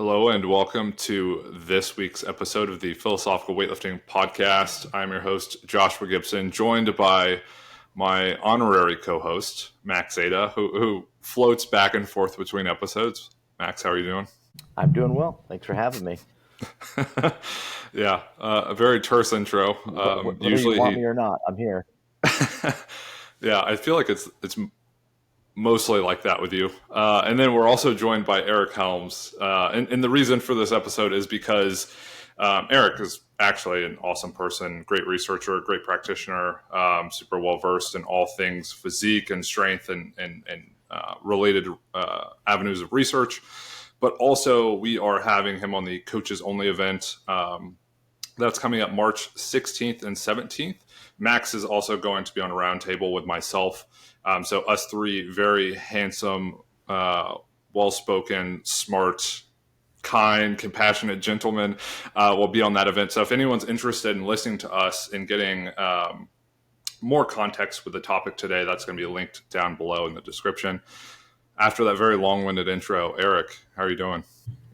Hello and welcome to this week's episode of the Philosophical Weightlifting Podcast. I'm your host, Joshua Gibson, joined by my honorary co-host, Max Aita, who floats back and forth between episodes. Max, how are you doing? I'm doing well. Thanks for having me. Yeah, a very terse intro. Whether you want me or not, I'm here. Yeah, I feel like it's mostly like that with you. And then we're also joined by Eric Helms. And the reason for this episode is because Eric is actually an awesome person, great researcher, great practitioner, super well-versed in all things physique and strength and related avenues of research. But also we are having him on the Coaches Only event. That's coming up March 16th and 17th. Max is also going to be on a roundtable with myself. So us three very handsome, well-spoken, smart, kind, compassionate gentlemen will be on that event. So if anyone's interested in listening to us and getting more context with the topic today, that's going to be linked down below in the description. After that very long-winded intro, Eric, how are you doing?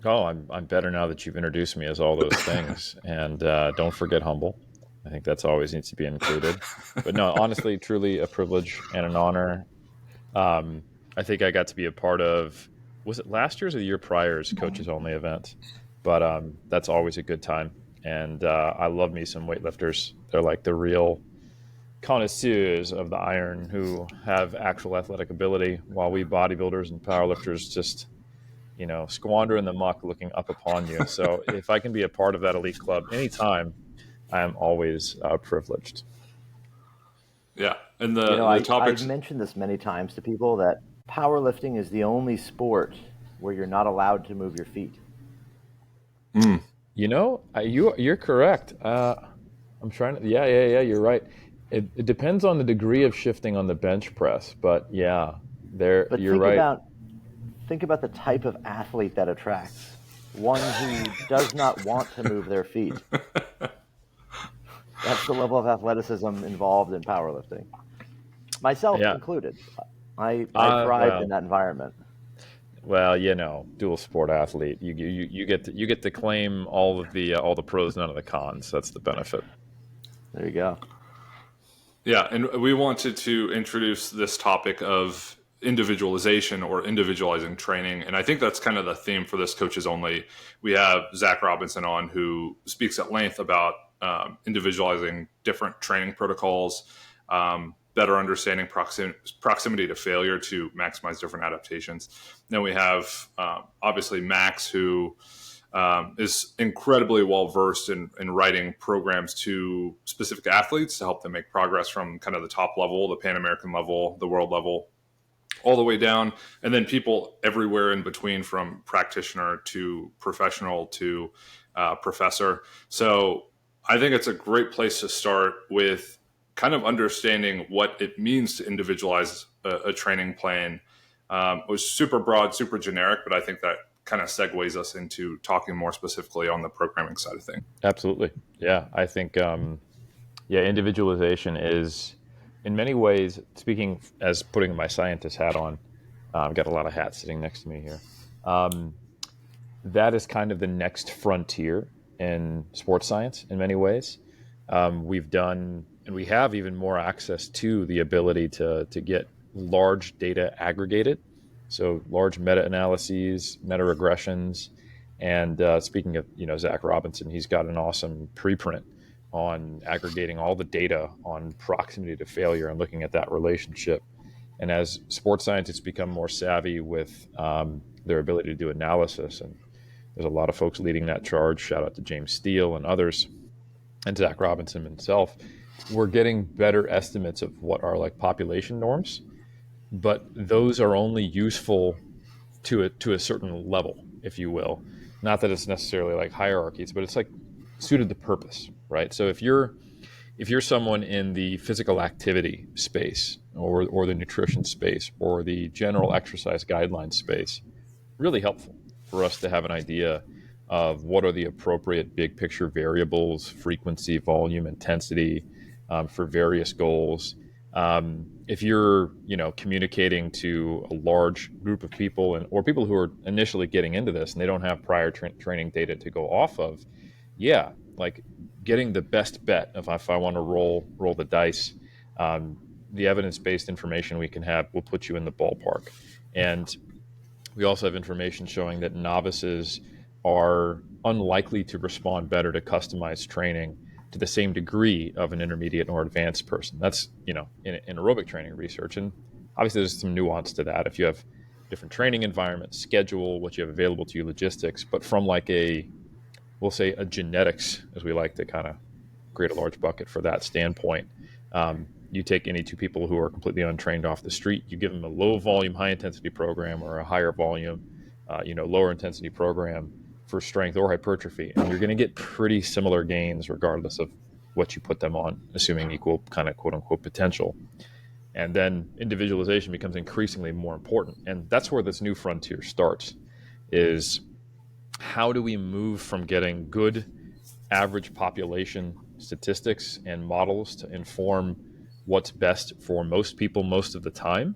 Oh, I'm better now that you've introduced me as all those things. And don't forget humble. I think that's always needs to be included. But no, honestly, truly a privilege and an honor. I think I got to be a part of, was it last year's or the year prior's Coaches Only event? But that's always a good time. And I love me some weightlifters. They're like the real connoisseurs of the iron who have actual athletic ability, while we bodybuilders and powerlifters just squander in the muck looking up upon you. So if I can be a part of that elite club anytime, I am always privileged. Yeah. And the topics... I've mentioned this many times to people that powerlifting is the only sport where you're not allowed to move your feet. You're correct. I'm trying to, yeah, you're right. It depends on the degree of shifting on the bench press, but yeah, you're right. Think about the type of athlete that attracts. One who does not want to move their feet. That's the level of athleticism involved in powerlifting. Myself included. I thrived in that environment. Well, dual sport athlete. You get to claim all the pros, none of the cons. That's the benefit. There you go. Yeah, and we wanted to introduce this topic of individualization or individualizing training. And I think that's kind of the theme for this Coaches Only. We have Zac Robinson on, who speaks at length about individualizing different training protocols, better understanding proximity to failure to maximize different adaptations. Then we have obviously Max, who is incredibly well-versed in writing programs to specific athletes to help them make progress from kind of the top level, the Pan-American level, the world level, all the way down, and then people everywhere in between, from practitioner to professional to professor. So I think it's a great place to start with kind of understanding what it means to individualize a training plan. It was super broad, super generic, but I think that kind of segues us into talking more specifically on the programming side of things. Absolutely. Yeah, I think, individualization is, in many ways, speaking as putting my scientist hat on, I've got a lot of hats sitting next to me here. That is kind of the next frontier in sports science in many ways. We've done, and we have even more access to the ability to get large data aggregated. So large meta-analyses, meta-regressions. And speaking of, Zac Robinson, he's got an awesome preprint on aggregating all the data on proximity to failure and looking at that relationship. And as sports scientists become more savvy with their ability to do analysis, and there's a lot of folks leading that charge, shout out to James Steele and others, and Zac Robinson himself, we're getting better estimates of what are like population norms, but those are only useful to a certain level, if you will. Not that it's necessarily like hierarchies, but it's like suited the purpose, right? So if you're someone in the physical activity space or the nutrition space or the general exercise guideline space, really helpful for us to have an idea of what are the appropriate big picture variables, frequency, volume, intensity for various goals. If you're, communicating to a large group of people or people who are initially getting into this and they don't have prior training data to go off of, yeah, like getting the best bet of if I want to roll the dice, the evidence-based information we can have will put you in the ballpark. And we also have information showing that novices are unlikely to respond better to customized training to the same degree of an intermediate or advanced person. That's, in aerobic training research. And obviously there's some nuance to that. If you have different training environment, schedule, what you have available to you, logistics, but from like we'll say a genetics, as we like to kind of create a large bucket for that standpoint. You take any two people who are completely untrained off the street, you give them a low volume, high intensity program or a higher volume, lower intensity program for strength or hypertrophy, and you're going to get pretty similar gains regardless of what you put them on, assuming equal kind of quote unquote potential. And then individualization becomes increasingly more important. And that's where this new frontier starts, is how do we move from getting good average population statistics and models to inform what's best for most people most of the time,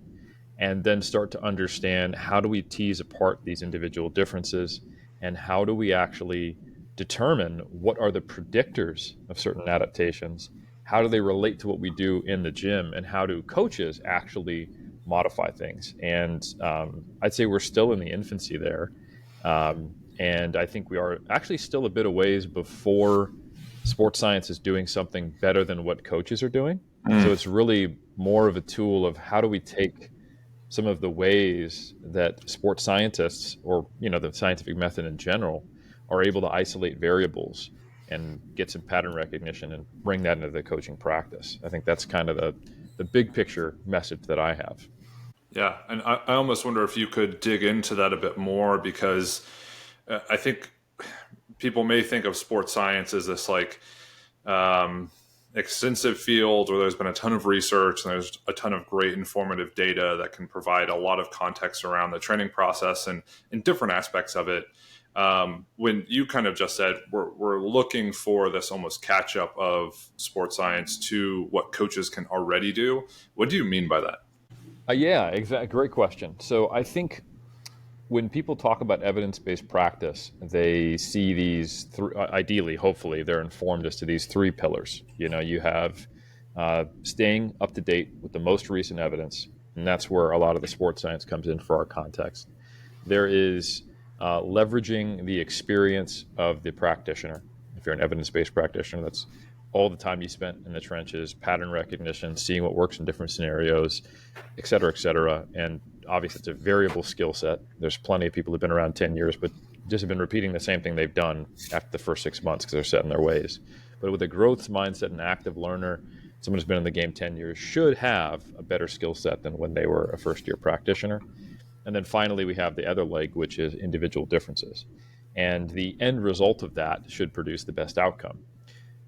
and then start to understand how do we tease apart these individual differences and how do we actually determine what are the predictors of certain adaptations, how do they relate to what we do in the gym, and how do coaches actually modify things. And I'd say we're still in the infancy there. And I think we are actually still a bit of ways before sports science is doing something better than what coaches are doing. So it's really more of a tool of how do we take some of the ways that sports scientists or, the scientific method in general are able to isolate variables and get some pattern recognition and bring that into the coaching practice. I think that's kind of the big picture message that I have. Yeah. And I almost wonder if you could dig into that a bit more, because I think people may think of sports science as this extensive field where there's been a ton of research and there's a ton of great informative data that can provide a lot of context around the training process and in different aspects of it. When you kind of just said we're looking for this almost catch up of sports science to what coaches can already do, what do you mean by that? Yeah, exactly. Great question. So I think when people talk about evidence-based practice, they see these ideally, hopefully, they're informed as to these three pillars. You have staying up to date with the most recent evidence, and that's where a lot of the sports science comes in for our context. There is leveraging the experience of the practitioner. If you're an evidence-based practitioner, that's all the time you spent in the trenches, pattern recognition, seeing what works in different scenarios, et cetera, et cetera. And obviously, it's a variable skill set. There's plenty of people who've been around 10 years, but just have been repeating the same thing they've done after the first 6 months because they're set in their ways. But with a growth mindset and active learner, someone who's been in the game 10 years should have a better skill set than when they were a first-year practitioner. And then finally, we have the other leg, which is individual differences. And the end result of that should produce the best outcome.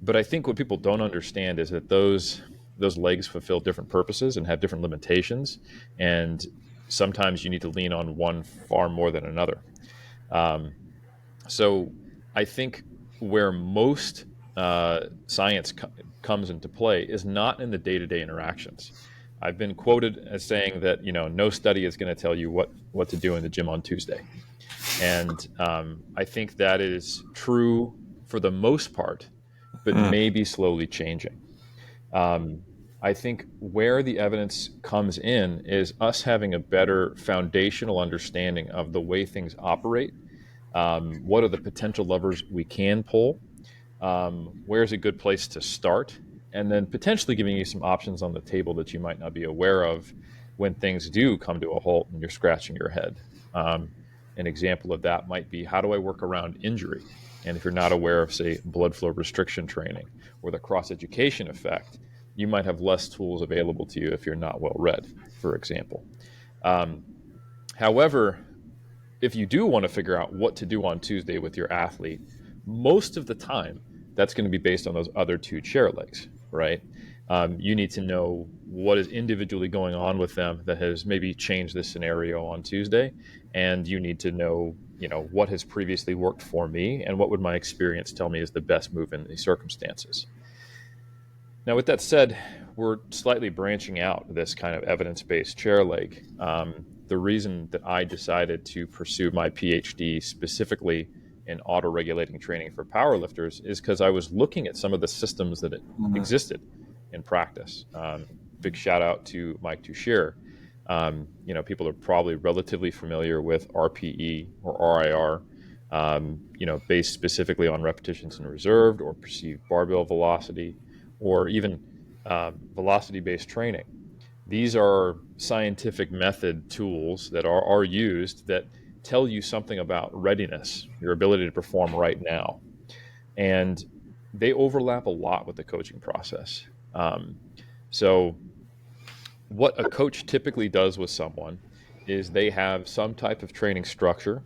But I think what people don't understand is that those legs fulfill different purposes and have different limitations. And sometimes you need to lean on one far more than another. So I think where most science comes into play is not in the day-to-day interactions. I've been quoted as saying that, no study is going to tell you what to do in the gym on Tuesday. And I think that is true for the most part, but maybe slowly changing. I think where the evidence comes in is us having a better foundational understanding of the way things operate. What are the potential levers we can pull? Where's a good place to start? And then potentially giving you some options on the table that you might not be aware of when things do come to a halt and you're scratching your head. An example of that might be, how do I work around injury? And if you're not aware of, say, blood flow restriction training or the cross-education effect, you might have less tools available to you if you're not well read, for example. However, if you do want to figure out what to do on Tuesday with your athlete, most of the time, that's going to be based on those other two chair legs, right? You need to know what is individually going on with them that has maybe changed this scenario on Tuesday. And you need to know, what has previously worked for me and what would my experience tell me is the best move in these circumstances. Now, with that said, we're slightly branching out this kind of evidence-based chair leg. The reason that I decided to pursue my PhD specifically in auto-regulating training for powerlifters is because I was looking at some of the systems that existed in practice. Big shout out to Mike Tuchscherer. People are probably relatively familiar with RPE or RIR, based specifically on repetitions in reserved or perceived barbell velocity, or even velocity-based training. These are scientific method tools that are used that tell you something about readiness, your ability to perform right now. And they overlap a lot with the coaching process. So what a coach typically does with someone is they have some type of training structure.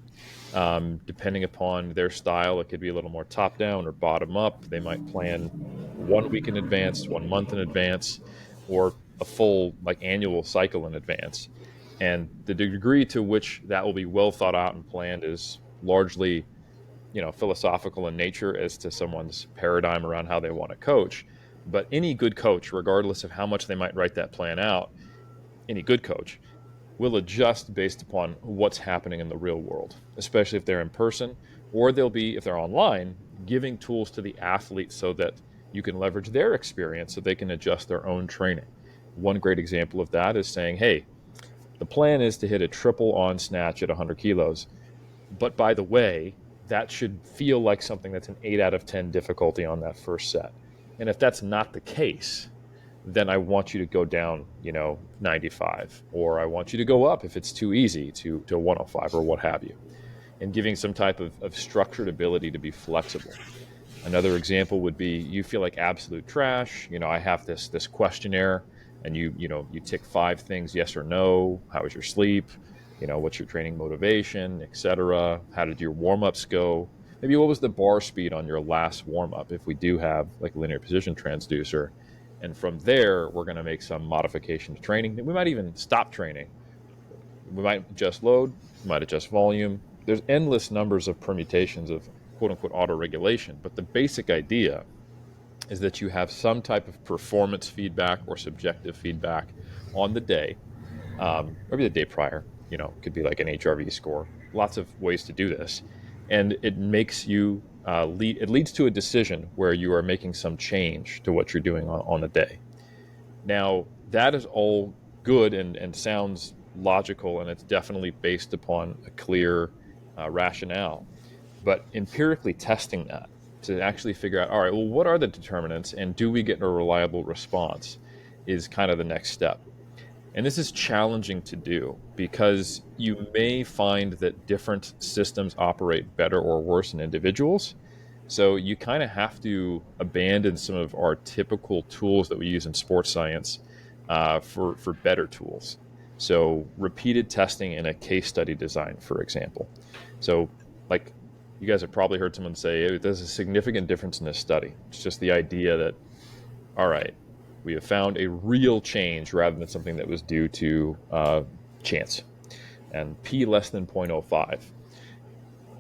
Depending upon their style, it could be a little more top down or bottom up. They might plan 1 week in advance, 1 month in advance, or a full annual cycle in advance. And the degree to which that will be well thought out and planned is largely, philosophical in nature as to someone's paradigm around how they want to coach. But any good coach, regardless of how much they might write that plan out, any good coach will adjust based upon what's happening in the real world, especially if they're in person, or they'll be, if they're online, giving tools to the athlete so that you can leverage their experience so they can adjust their own training. One great example of that is saying, hey, the plan is to hit a triple on snatch at 100 kilos. But by the way, that should feel like something that's an 8 out of 10 difficulty on that first set. And if that's not the case, then I want you to go down, 95, or I want you to go up if it's too easy to 105 or what have you, and giving some type of structured ability to be flexible. Another example would be you feel like absolute trash. I have this questionnaire, and you tick 5 things, yes or no. How was your sleep? What's your training motivation, etc. How did your warm-ups go? Maybe what was the bar speed on your last warm-up if we do have linear position transducer. And from there, we're going to make some modification to training. We might even stop training. We might adjust load, we might adjust volume. There's endless numbers of permutations of quote-unquote auto-regulation. But the basic idea is that you have some type of performance feedback or subjective feedback on the day, maybe the day prior. Could be like an HRV score. Lots of ways to do this. And it makes you it leads to a decision where you are making some change to what you're doing on the day. Now, that is all good and sounds logical, and it's definitely based upon a clear rationale. But empirically testing that to actually figure out, all right, well, what are the determinants, and do we get a reliable response is kind of the next step. And this is challenging to do because you may find that different systems operate better or worse in individuals. So you kind of have to abandon some of our typical tools that we use in sports science for better tools. So repeated testing in a case study design, for example. So you guys have probably heard someone say, hey, there's a significant difference in this study. It's just the idea that, all right, we have found a real change rather than something that was due to chance. And P less than 0.05.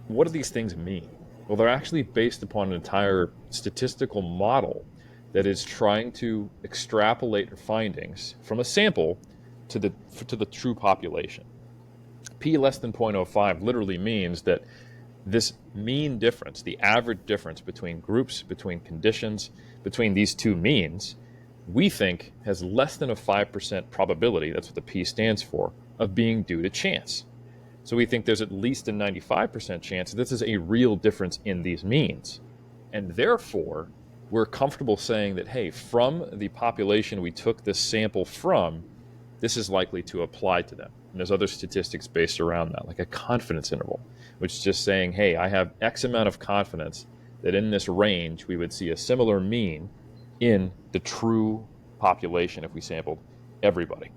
What do these things mean? Well, they're actually based upon an entire statistical model that is trying to extrapolate findings from a sample to the true population. P less than 0.05 literally means that this mean difference, the average difference between groups, between conditions, between these two means, we think has less than a 5% probability, that's what the P stands for, of being due to chance. So we think there's at least a 95% chance that this is a real difference in these means. And therefore, we're comfortable saying that, hey, from the population we took this sample from, this is likely to apply to them. And there's other statistics based around that, like a confidence interval, which is just saying, hey, I have X amount of confidence that in this range we would see a similar mean in the true population if we sampled everybody.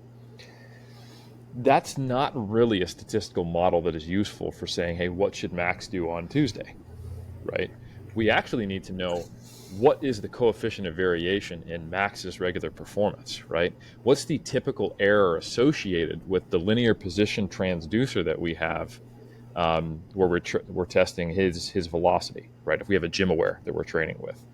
That's not really a statistical model that is useful for saying, hey, what should Max do on Tuesday, right? We actually need to know what is the coefficient of variation in Max's regular performance, right? What's the typical error associated with the linear position transducer that we have where we're testing his velocity, right? If we have a gym aware that we're training with.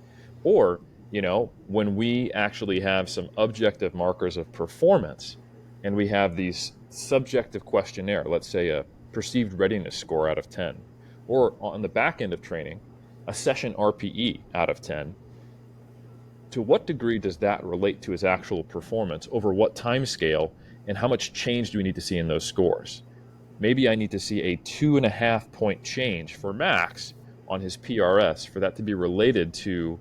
Or when we actually have some objective markers of performance and we have these subjective questionnaire, let's say a perceived readiness score out of 10, or on the back end of training, a session RPE out of 10, to what degree does that relate to his actual performance over what time scale, and how much change do we need to see in those scores? Maybe I need to see a 2.5 point change for Max on his PRS for that to be related to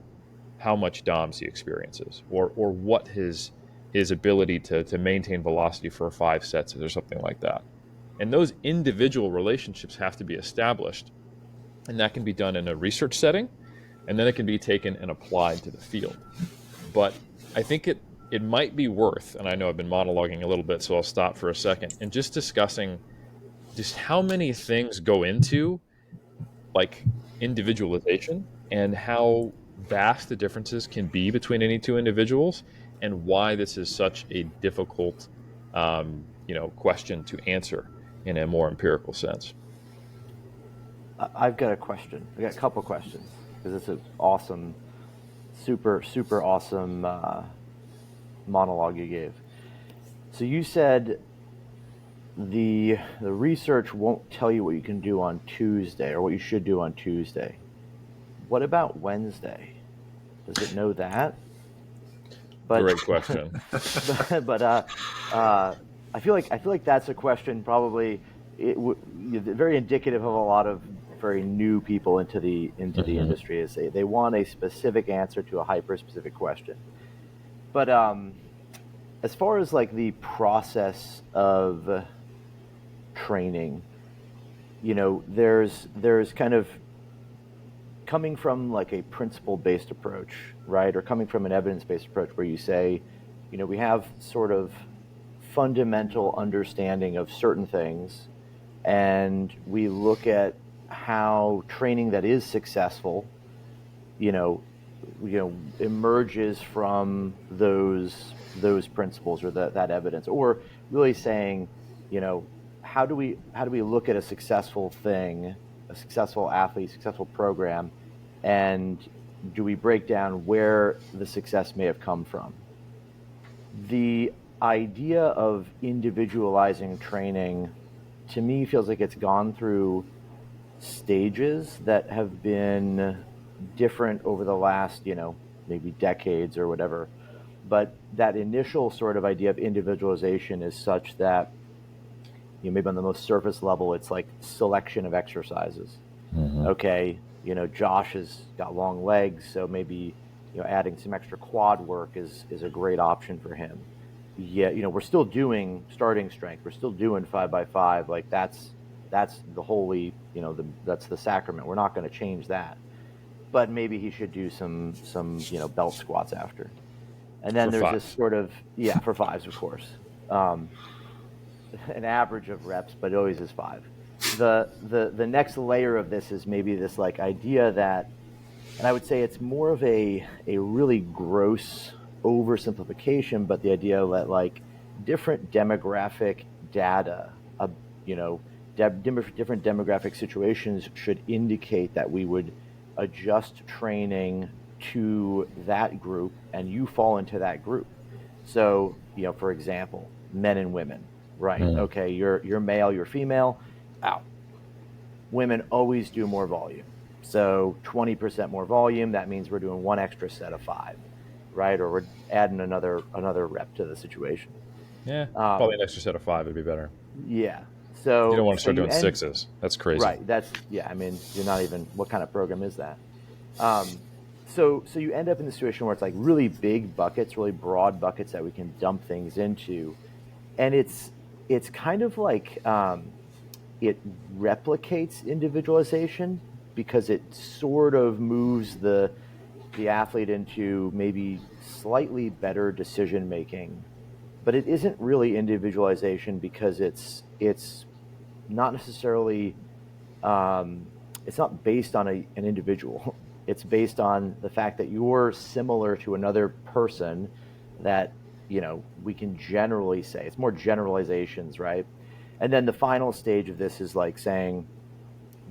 how much DOMS he experiences, or what his ability to maintain velocity for 5 sets is, or something like that. And those individual relationships have to be established, and that can be done in a research setting, and then it can be taken and applied to the field. But I think it might be worth, and I know I've been monologuing a little bit, so I'll stop for a second, and just discussing just how many things go into like individualization, and how vast the differences can be between any two individuals, and why this is such a difficult question to answer in a more empirical sense. I've got a question. I got a couple questions, because it's an awesome, super awesome monologue you gave. So you said the research won't tell you what you can do on Tuesday, or what you should do on Tuesday. What about Wednesday? Does it know that? Great question. but I feel like that's a question probably very indicative of a lot of very new people into the industry. Is they want a specific answer to a hyper specific question. But as far as like the process of training, there's kind of coming from like a principle-based approach, right? Or coming from an evidence-based approach where you say, we have sort of fundamental understanding of certain things, and we look at how training that is successful, emerges from those principles, or that evidence, or really saying, how do we look at a successful thing, a successful athlete, successful program, and do we break down where the success may have come from? The idea of individualizing training, to me, feels like it's gone through stages that have been different over the last, maybe decades or whatever. But that initial sort of idea of individualization is such that, maybe on the most surface level, it's like selection of exercises. Mm-hmm. Okay, Josh has got long legs, so maybe, adding some extra quad work is a great option for him. Yeah, we're still doing starting strength. We're still doing 5x5. Like that's the holy, that's the sacrament. We're not going to change that. But maybe he should do some belt squats after. And then there's this sort of, for fives, of course. An average of reps, but it always is 5. The next layer of this is maybe this like idea that, and I would say it's more of a really gross oversimplification, but the idea that like different demographic data, different demographic situations should indicate that we would adjust training to that group, and you fall into that group. So, for example, men and women, right? Mm. Okay, you're male, you're female, out. Women always do more volume. So 20% more volume, that means we're doing one extra set of 5, right? Or we're adding another rep to the situation. Yeah, probably an extra set of 5 would be better. Yeah. So you don't want to start doing 6s. That's crazy. Right. I mean, you're not even, what kind of program is that? So you end up in the situation where it's like really big buckets, really broad buckets that we can dump things into. And it's kind of like it replicates individualization, because it sort of moves the athlete into maybe slightly better decision making, but it isn't really individualization, because it's not necessarily it's not based on an individual. It's based on the fact that you're similar to another person that we can generally say. It's more generalizations, right? And then the final stage of this is like saying,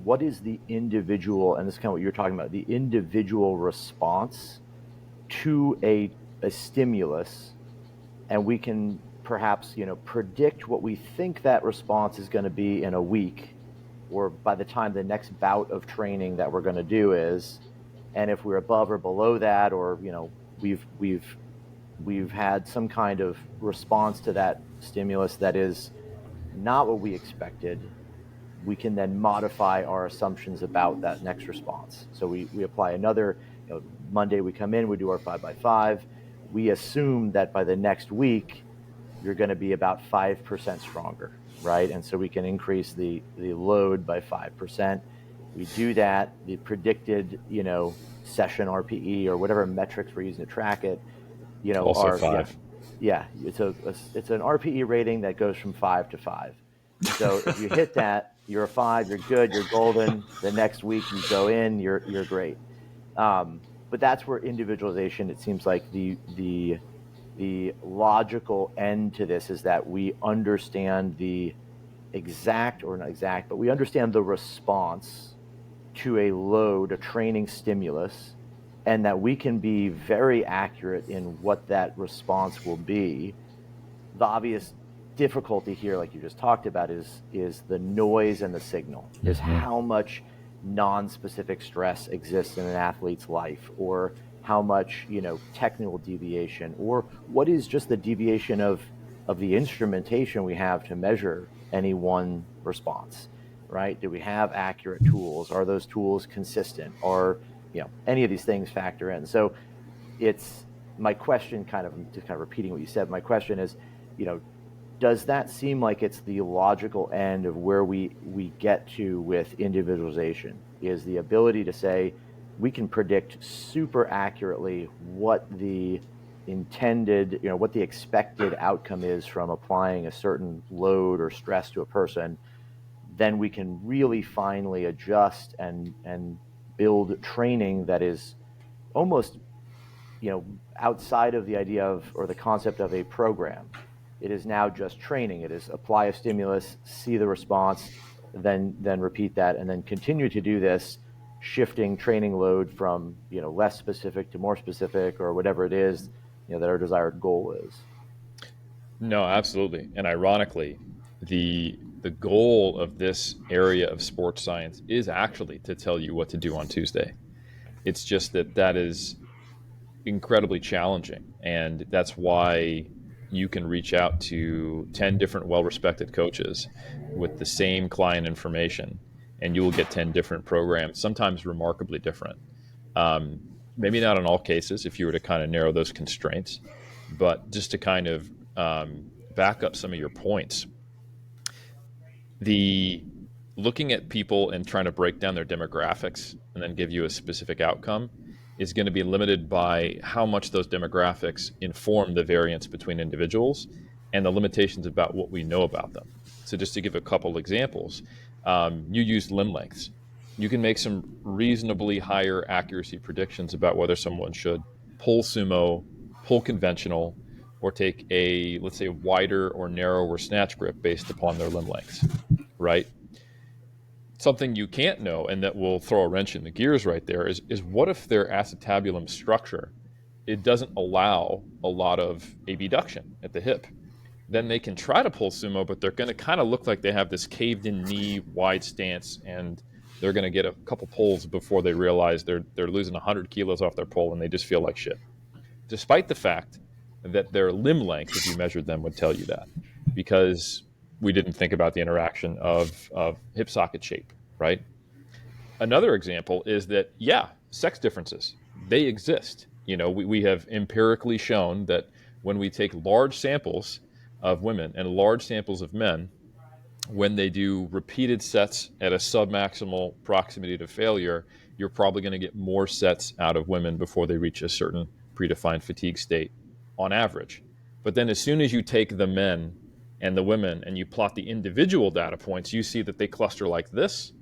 what is the individual, and this is kind of what you're talking about, the individual response to a stimulus, and we can perhaps predict what we think that response is going to be in a week, or by the time the next bout of training that we're going to do is, and if we're above or below that, or we've had some kind of response to that stimulus that is not what we expected, we can then modify our assumptions about that next response. So we apply another, Monday we come in, we do our 5x5. We assume that by the next week, you're going to be about 5% stronger, right? And so we can increase the load by 5%. We do that, the predicted, session RPE or whatever metrics we're using to track it, Also five. it's an RPE rating that goes from 5 to 5. So if you hit that, you're a 5, you're good, you're golden. The next week you go in, you're great. But that's where individualization, it seems like the logical end to this is that we understand the exact, or not exact, but we understand the response to a load, a training stimulus, and that we can be very accurate in what that response will be. The obvious difficulty here, like you just talked about, is the noise and the signal, is how much non-specific stress exists in an athlete's life, or how much technical deviation, or what is just the deviation of the instrumentation we have to measure any one response, right? Do we have accurate tools? Are those tools consistent? Or any of these things factor in. So it's my question, just kind of repeating what you said, my question is, does that seem like it's the logical end of where we get to with individualization, is the ability to say we can predict super accurately what the intended, what the expected outcome is from applying a certain load or stress to a person. Then we can really finely adjust and build training that is almost outside of the idea of, or the concept of, a program. It is now just training. It is apply a stimulus, see the response, then repeat that, and then continue to do this, shifting training load from less specific to more specific, or whatever it is that our desired goal is. No, absolutely. And ironically, the goal of this area of sports science is actually to tell you what to do on Tuesday. It's just that is incredibly challenging, and that's why you can reach out to 10 different well-respected coaches with the same client information, and you will get 10 different programs, sometimes remarkably different. Maybe not in all cases if you were to kind of narrow those constraints, but just to kind of back up some of your points, the looking at people and trying to break down their demographics and then give you a specific outcome is going to be limited by how much those demographics inform the variance between individuals and the limitations about what we know about them. So just to give a couple examples, you used limb lengths. You can make some reasonably higher accuracy predictions about whether someone should pull sumo, pull conventional, or take a, let's say, wider or narrower snatch grip based upon their limb lengths, right? Something you can't know, and that will throw a wrench in the gears right there, is what if their acetabulum structure, it doesn't allow a lot of abduction at the hip? Then they can try to pull sumo, but they're going to kind of look like they have this caved in knee, wide stance, and they're going to get a couple pulls before they realize they're losing 100 kilos off their pull, and they just feel like shit, despite the fact that their limb length, if you measured them, would tell you that, because we didn't think about the interaction of hip socket shape, right? Another example is that, yeah, sex differences, they exist. We have empirically shown that when we take large samples of women and large samples of men, when they do repeated sets at a submaximal proximity to failure, you're probably going to get more sets out of women before they reach a certain predefined fatigue state on average. But then as soon as you take the men and the women and you plot the individual data points, you see that they cluster like this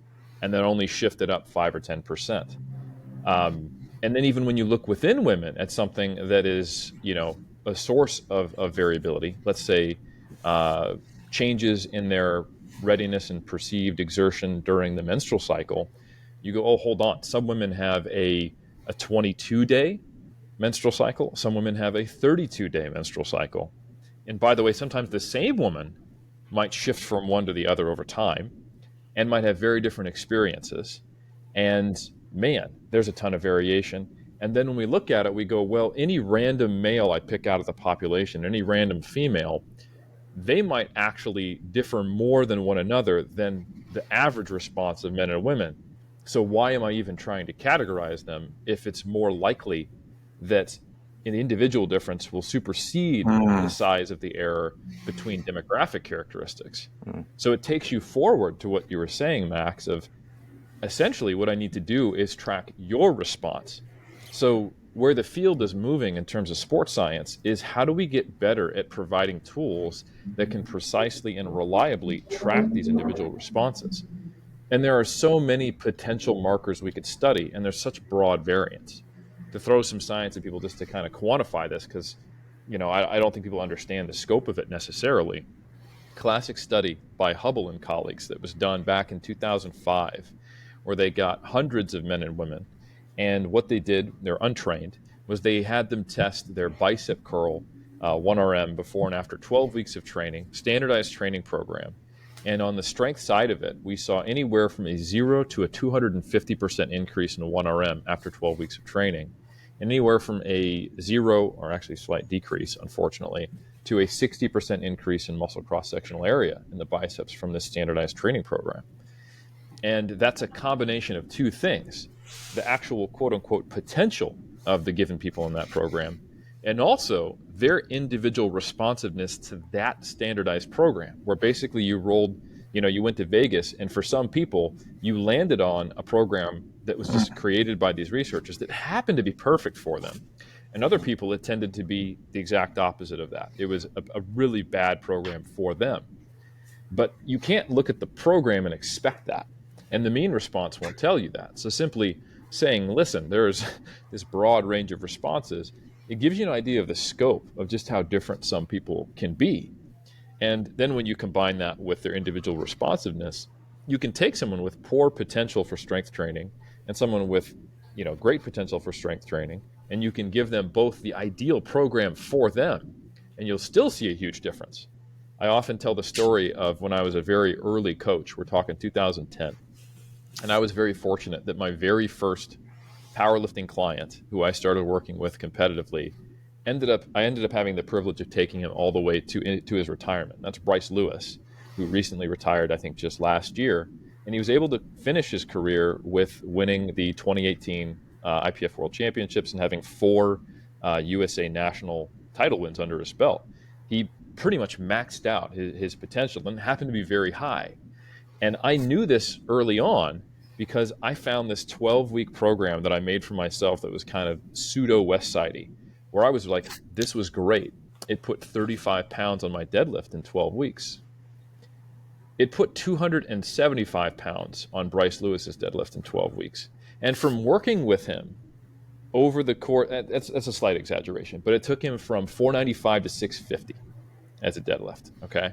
and then only shift it up 5 or 10%. And then even when you look within women at something that is, a source of variability, let's say changes in their readiness and perceived exertion during the menstrual cycle, you go, oh, hold on. Some women have a 22-day menstrual cycle. Some women have a 32-day menstrual cycle. And by the way, sometimes the same woman might shift from one to the other over time and might have very different experiences. And man, there's a ton of variation. And then when we look at it, we go, well, any random male I pick out of the population, any random female, they might actually differ more than one another than the average response of men and women. So why am I even trying to categorize them if it's more likely that an individual difference will supersede the size of the error between demographic characteristics? So it takes you forward to what you were saying, Max, of essentially what I need to do is track your response. So where the field is moving in terms of sports science is how do we get better at providing tools that can precisely and reliably track these individual responses? And there are so many potential markers we could study, and there's such broad variance. To throw some science at people just to kind of quantify this, because I don't think people understand the scope of it necessarily. Classic study by Hubble and colleagues that was done back in 2005, where they got hundreds of men and women. And what they did, they're untrained, was they had them test their bicep curl 1RM before and after 12 weeks of training, standardized training program. And on the strength side of it, we saw anywhere from a 0 to a 250% increase in 1RM after 12 weeks of training, and anywhere from a 0, or actually slight decrease, unfortunately, to a 60% increase in muscle cross-sectional area in the biceps from this standardized training program. And that's a combination of two things: the actual quote-unquote potential of the given people in that program, and also their individual responsiveness to that standardized program, where basically you went to Vegas, and for some people, you landed on a program that was just created by these researchers that happened to be perfect for them. And other people, it tended to be the exact opposite of that. It was a really bad program for them. But you can't look at the program and expect that. And the mean response won't tell you that. So simply saying, listen, there's this broad range of responses, it gives you an idea of the scope of just how different some people can be. And then when you combine that with their individual responsiveness, you can take someone with poor potential for strength training and someone with great potential for strength training, and you can give them both the ideal program for them, and you'll still see a huge difference. I often tell the story of when I was a very early coach. We're talking 2010. And I was very fortunate that my very first powerlifting client, who I started working with competitively, I ended up having the privilege of taking him all the way to his retirement. That's Bryce Lewis, who recently retired, I think, just last year. And he was able to finish his career with winning the 2018 IPF World Championships and having 4 USA national title wins under his belt. He pretty much maxed out his potential and happened to be very high. And I knew this early on because I found this 12-week program that I made for myself that was kind of pseudo West Sidey, where I was like, this was great. It put 35 pounds on my deadlift in 12 weeks. It put 275 pounds on Bryce Lewis's deadlift in 12 weeks. And from working with him over the course, that's a slight exaggeration, but it took him from 495 to 650 as a deadlift, okay?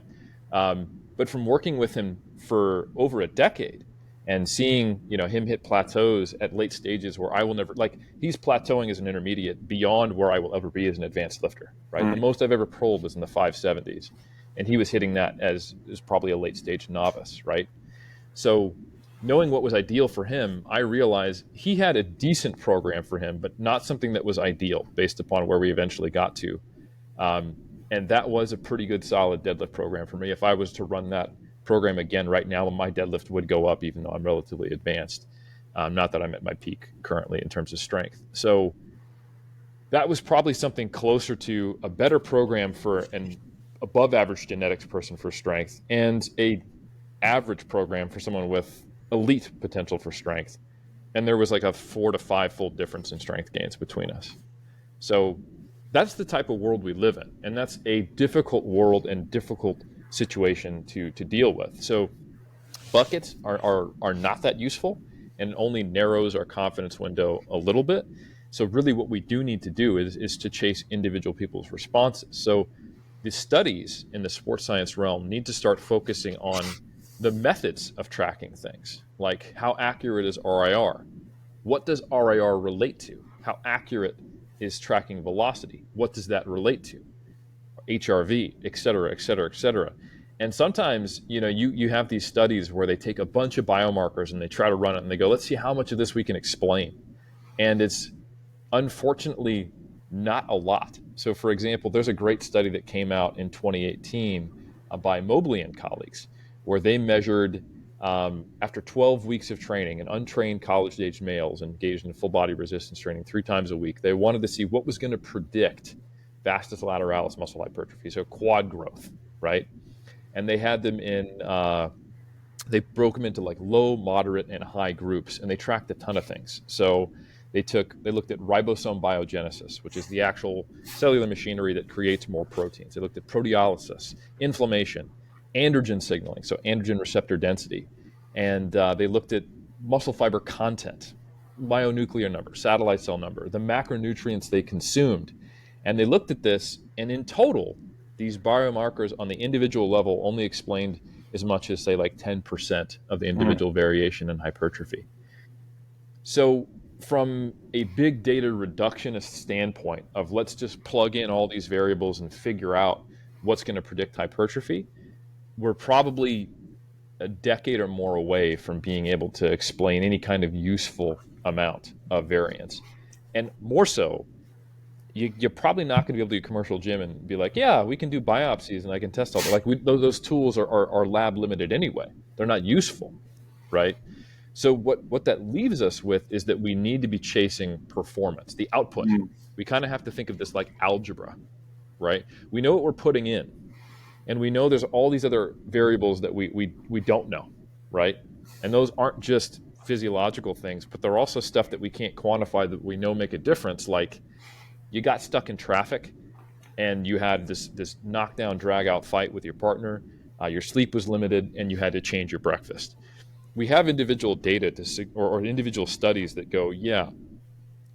But from working with him for over a decade and seeing him hit plateaus at late stages where I will never, he's plateauing as an intermediate beyond where I will ever be as an advanced lifter, right? The most I've ever pulled was in the 570s, and he was hitting that as probably a late stage novice, right? So knowing what was ideal for him, I realized he had a decent program for him, but not something that was ideal based upon where we eventually got to. And that was a pretty good solid deadlift program for me. If I was to run that program again right now, my deadlift would go up even though I'm relatively advanced. Not that I'm at my peak currently in terms of strength. So that was probably something closer to a better program for an above average genetics person for strength and a average program for someone with elite potential for strength. And there was like a 4 to 5 fold difference in strength gains between us. So that's the type of world we live in. And that's a difficult world and difficult situation to deal with. So buckets are not that useful and only narrows our confidence window a little bit. So really what we do need to do is to chase individual people's responses. So the studies in the sports science realm need to start focusing on the methods of tracking things, like how accurate is RIR? What does RIR relate to? How accurate is tracking velocity. What does that relate to? HRV, et cetera, et cetera, et cetera. And sometimes, you have these studies where they take a bunch of biomarkers and they try to run it and they go, let's see how much of this we can explain. And it's unfortunately not a lot. So, for example, there's a great study that came out in 2018 by Mobley and colleagues, where they measured after 12 weeks of training in untrained college-age males engaged in full body resistance training 3 times a week. They wanted to see what was going to predict vastus lateralis muscle hypertrophy, so quad growth, right? And they had them they broke them into like low, moderate, and high groups, and they tracked a ton of things. So they looked at ribosome biogenesis, which is the actual cellular machinery that creates more proteins. They looked at proteolysis, inflammation, androgen signaling, so androgen receptor density, and they looked at muscle fiber content, myonuclear number, satellite cell number, the macronutrients they consumed, and they looked at this, and in total, these biomarkers on the individual level only explained as much as, say, like 10% of the individual variation in hypertrophy. So from a big data reductionist standpoint of let's just plug in all these variables and figure out what's going to predict hypertrophy, we're probably a decade or more away from being able to explain any kind of useful amount of variance. And more so, you're probably not going to be able to do a commercial gym and be like, yeah, we can do biopsies and I can test all that. Like those tools are lab limited anyway. They're not useful, right? So what that leaves us with is that we need to be chasing performance, the output. We kind of have to think of this like algebra, right? We know what we're putting in, and we know there's all these other variables that we don't know, right? And those aren't just physiological things, but they're also stuff that we can't quantify that we know make a difference, like you got stuck in traffic and you had this knockdown, drag out fight with your partner, your sleep was limited, and you had to change your breakfast. We have individual data or individual studies that go, yeah,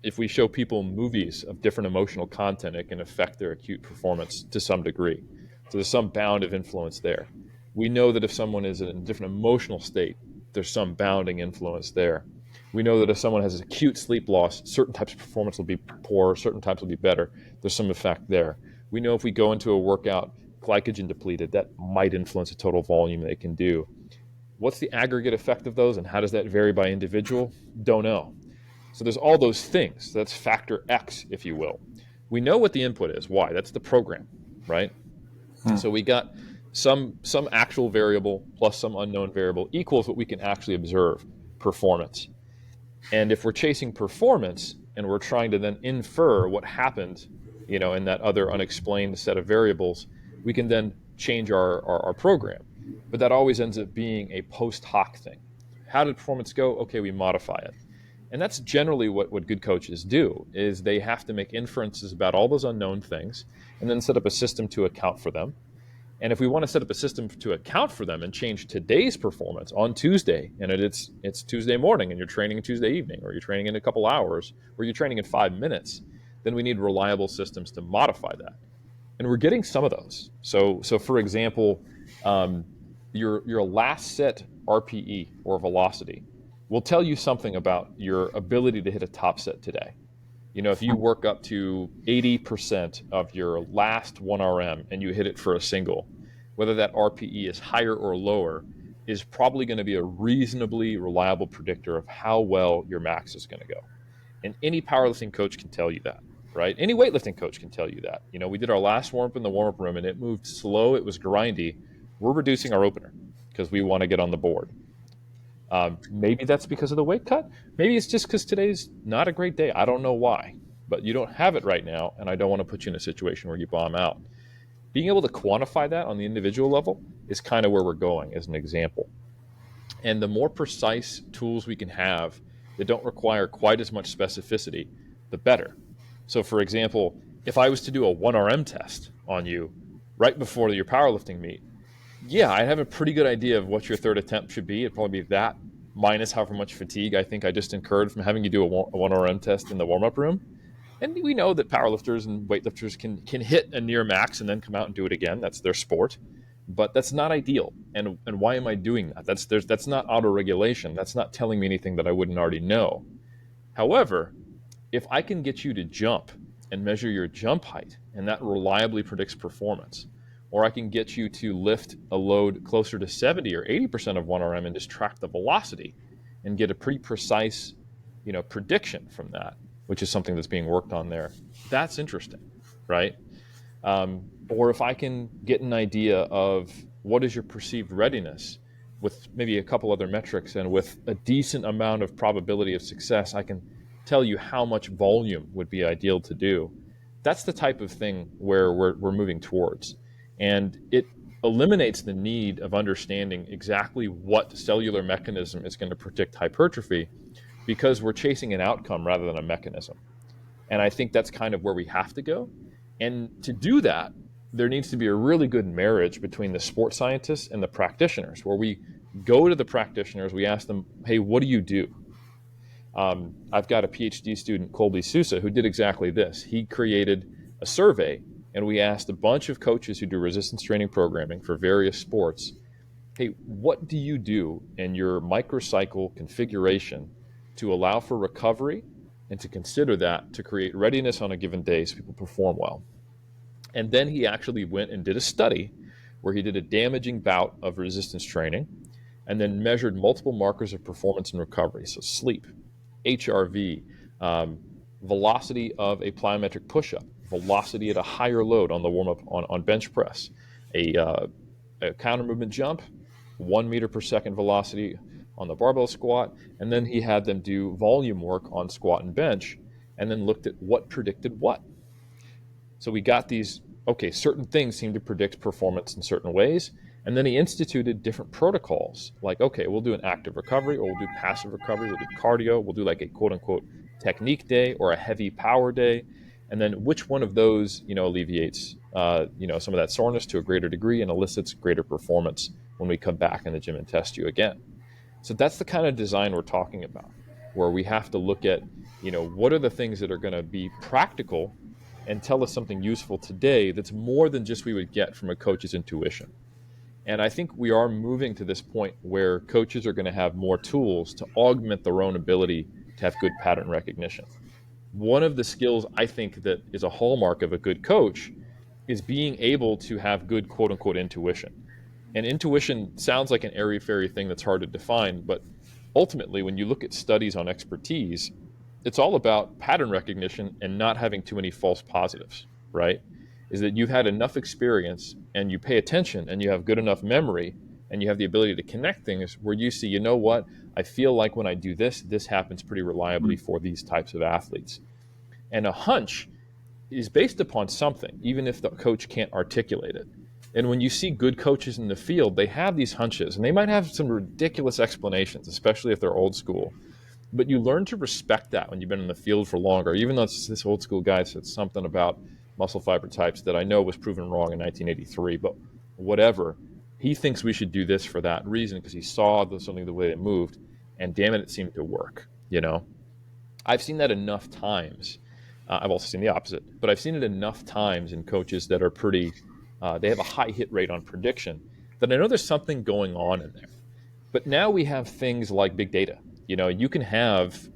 if we show people movies of different emotional content, it can affect their acute performance to some degree. So there's some bound of influence there. We know that if someone is in a different emotional state, there's some bounding influence there. We know that if someone has acute sleep loss, certain types of performance will be poor, certain types will be better. There's some effect there. We know if we go into a workout glycogen depleted, that might influence the total volume they can do. What's the aggregate effect of those, and how does that vary by individual? Don't know. So there's all those things. That's factor X, if you will. We know what the input is. Why? That's the program, right? So we got some actual variable plus some unknown variable equals what we can actually observe, performance. And if we're chasing performance and we're trying to then infer what happened, in that other unexplained set of variables, we can then change our program. But that always ends up being a post hoc thing. How did performance go? Okay, we modify it. And that's generally what good coaches do, is they have to make inferences about all those unknown things and then set up a system to account for them. And if we want to set up a system to account for them and change today's performance on Tuesday, and it's Tuesday morning and you're training Tuesday evening, or you're training in a couple hours, or you're training in 5 minutes, then we need reliable systems to modify that. And we're getting some of those. So for example, your last set RPE or velocity will tell you something about your ability to hit a top set today. If you work up to 80% of your last 1RM and you hit it for a single, whether that RPE is higher or lower is probably going to be a reasonably reliable predictor of how well your max is going to go. And any powerlifting coach can tell you that, right? Any weightlifting coach can tell you that. We did our last warm-up in the warm-up room and it moved slow. It was grindy. We're reducing our opener because we want to get on the board. Maybe that's because of the weight cut. Maybe it's just because today's not a great day. I don't know why, but you don't have it right now, and I don't want to put you in a situation where you bomb out. Being able to quantify that on the individual level is kind of where we're going as an example. And the more precise tools we can have that don't require quite as much specificity, the better. So for example, if I was to do a 1RM test on you right before your powerlifting meet, yeah, I have a pretty good idea of what your third attempt should be. It'd probably be that minus however much fatigue I think I just incurred from having you do a 1RM test in the warm-up room. And we know that powerlifters and weightlifters can hit a near max and then come out and do it again. That's their sport. But that's not ideal. And why am I doing that? That's not auto-regulation. That's not telling me anything that I wouldn't already know. However, if I can get you to jump and measure your jump height, and that reliably predicts performance. Or I can get you to lift a load closer to 70 or 80% of 1RM and just track the velocity and get a pretty precise, prediction from that, which is something that's being worked on there. That's interesting, right? Or if I can get an idea of what is your perceived readiness with maybe a couple other metrics and with a decent amount of probability of success, I can tell you how much volume would be ideal to do. That's the type of thing where we're moving towards. And it eliminates the need of understanding exactly what cellular mechanism is going to predict hypertrophy, because we're chasing an outcome rather than a mechanism. And I think that's kind of where we have to go. And to do that, there needs to be a really good marriage between the sports scientists and the practitioners, where we go to the practitioners, we ask them, hey, what do you do? I've got a PhD student, Colby Sousa, who did exactly this. He created a survey, and we asked a bunch of coaches who do resistance training programming for various sports, hey, what do you do in your microcycle configuration to allow for recovery and to consider that to create readiness on a given day so people perform well? And then he actually went and did a study where he did a damaging bout of resistance training and then measured multiple markers of performance and recovery. So sleep, HRV, velocity of a plyometric push-up, velocity at a higher load on the warm-up on bench press, a counter movement jump, 1 meter per second velocity on the barbell squat, and then he had them do volume work on squat and bench, and then looked at what predicted what. So we got these, okay, certain things seem to predict performance in certain ways, and then he instituted different protocols, like, okay, we'll do an active recovery, or we'll do passive recovery, we'll do cardio, we'll do like a quote-unquote technique day or a heavy power day, and then which one of those, alleviates, some of that soreness to a greater degree and elicits greater performance when we come back in the gym and test you again. So that's the kind of design we're talking about, where we have to look at, what are the things that are going to be practical and tell us something useful today that's more than just we would get from a coach's intuition. And I think we are moving to this point where coaches are going to have more tools to augment their own ability to have good pattern recognition. One of the skills I think that is a hallmark of a good coach is being able to have good quote unquote intuition. And intuition sounds like an airy-fairy thing that's hard to define, but ultimately, when you look at studies on expertise, it's all about pattern recognition and not having too many false positives, right? Is that you've had enough experience and you pay attention and you have good enough memory and you have the ability to connect things where you see, you know what, I feel like when I do this, this happens pretty reliably for these types of athletes. And a hunch is based upon something, even if the coach can't articulate it. And when you see good coaches in the field, they have these hunches, and they might have some ridiculous explanations, especially if they're old school. But you learn to respect that when you've been in the field for longer, even though this old school guy said something about muscle fiber types that I know was proven wrong in 1983, but whatever. He thinks we should do this for that reason because he saw something the way it moved, and damn it seemed to work, I've seen that enough times. I've also seen the opposite, but I've seen it enough times in coaches that are pretty, they have a high hit rate on prediction, that I know there's something going on in there. But now we have things like big data. You can have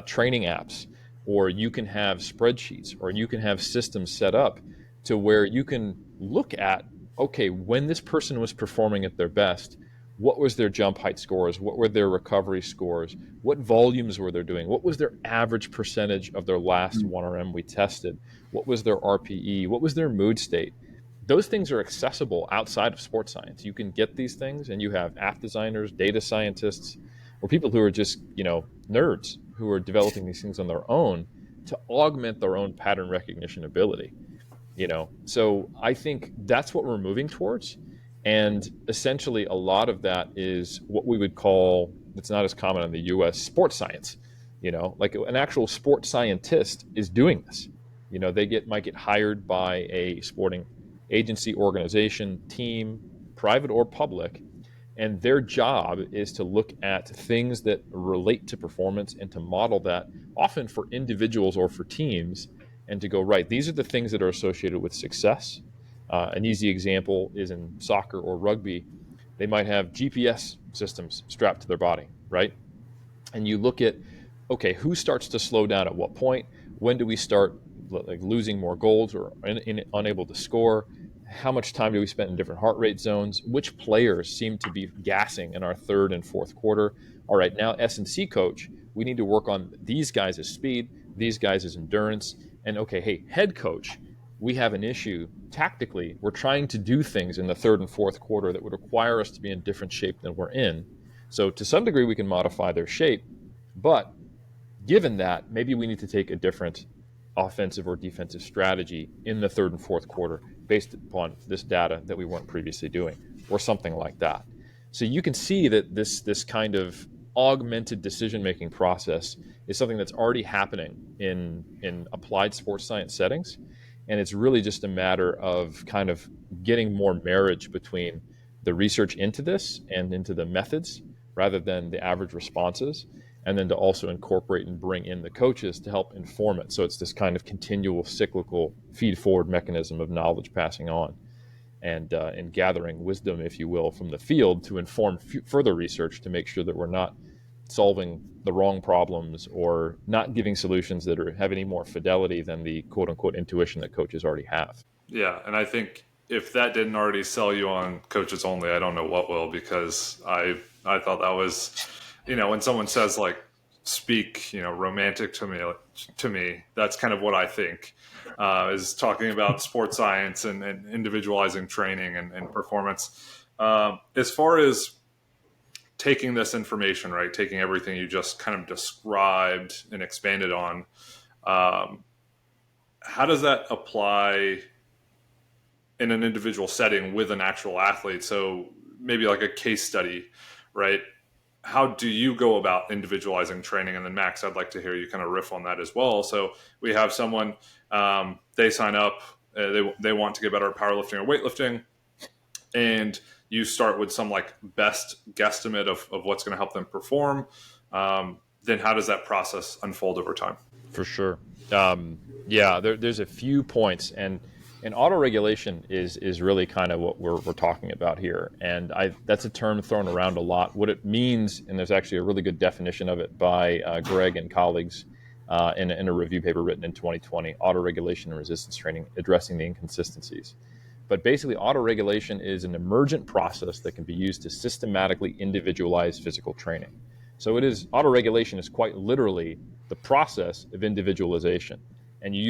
training apps, or you can have spreadsheets, or you can have systems set up to where you can look at, okay, when this person was performing at their best, what was their jump height scores? What were their recovery scores? What volumes were they doing? What was their average percentage of their last 1RM we tested? What was their RPE? What was their mood state? Those things are accessible outside of sports science. You can get these things, and you have app designers, data scientists, or people who are just, nerds who are developing these things on their own to augment their own pattern recognition ability. So I think that's what we're moving towards. And essentially, a lot of that is what we would call, it's not as common in the US, sports science. Like an actual sports scientist is doing this. They might get hired by a sporting agency, organization, team, private or public, and their job is to look at things that relate to performance and to model that, often for individuals or for teams, and to go, right, these are the things that are associated with success. An easy example is in soccer or rugby. They might have GPS systems strapped to their body, right? And you look at, okay, who starts to slow down at what point? When do we start like losing more goals or unable to score? How much time do we spend in different heart rate zones? Which players seem to be gassing in our third and fourth quarter? All right, now S&C coach, we need to work on these guys' speed, these guys' endurance. And okay, hey, head coach, we have an issue tactically. We're trying to do things in the third and fourth quarter that would require us to be in different shape than we're in. So to some degree, we can modify their shape. But given that, maybe we need to take a different offensive or defensive strategy in the third and fourth quarter based upon this data that we weren't previously doing, or something like that. So you can see that this kind of augmented decision-making process is something that's already happening in applied sports science settings. And it's really just a matter of kind of getting more marriage between the research into this and into the methods rather than the average responses, and then to also incorporate and bring in the coaches to help inform it. So it's this kind of continual cyclical feed forward mechanism of knowledge passing on and gathering wisdom, if you will, from the field to inform further research to make sure that we're not solving the wrong problems or not giving solutions that have any more fidelity than the quote unquote intuition that coaches already have. Yeah, and I think if that didn't already sell you on coaches only, I don't know what will, because I thought that was, when someone says like speak, romantic to me, that's kind of what I think is talking about sports science and individualizing training and performance. As far as taking this information, right, taking everything you just kind of described and expanded on, how does that apply in an individual setting with an actual athlete? So maybe like a case study, right? How do you go about individualizing training? And then Max, I'd like to hear you kind of riff on that as well. So we have someone, they sign up, they want to get better at powerlifting or weightlifting, and you start with some like best guesstimate of what's going to help them perform. Then how does that process unfold over time? For sure. There's a few points, and autoregulation is really kind of what we're talking about here. And that's a term thrown around a lot. What it means, and there's actually a really good definition of it by Greg and colleagues in a review paper written in 2020, Autoregulation and Resistance Training, Addressing the Inconsistencies. But basically, autoregulation is an emergent process that can be used to systematically individualize physical training. So autoregulation is quite literally the process of individualization. And you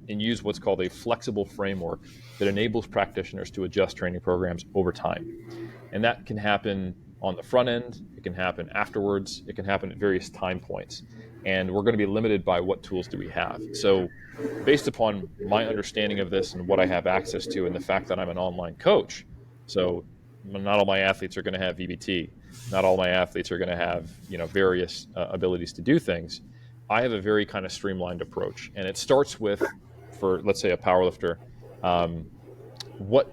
use what's called a flexible framework that enables practitioners to adjust training programs over time. And that can happen on the front end, it can happen afterwards, it can happen at various time points. And we're going to be limited by what tools do we have. So based upon my understanding of this and what I have access to and the fact that I'm an online coach, so not all my athletes are going to have VBT, not all my athletes are going to have various abilities to do things. I have a very kind of streamlined approach, and it starts with, for let's say a powerlifter, what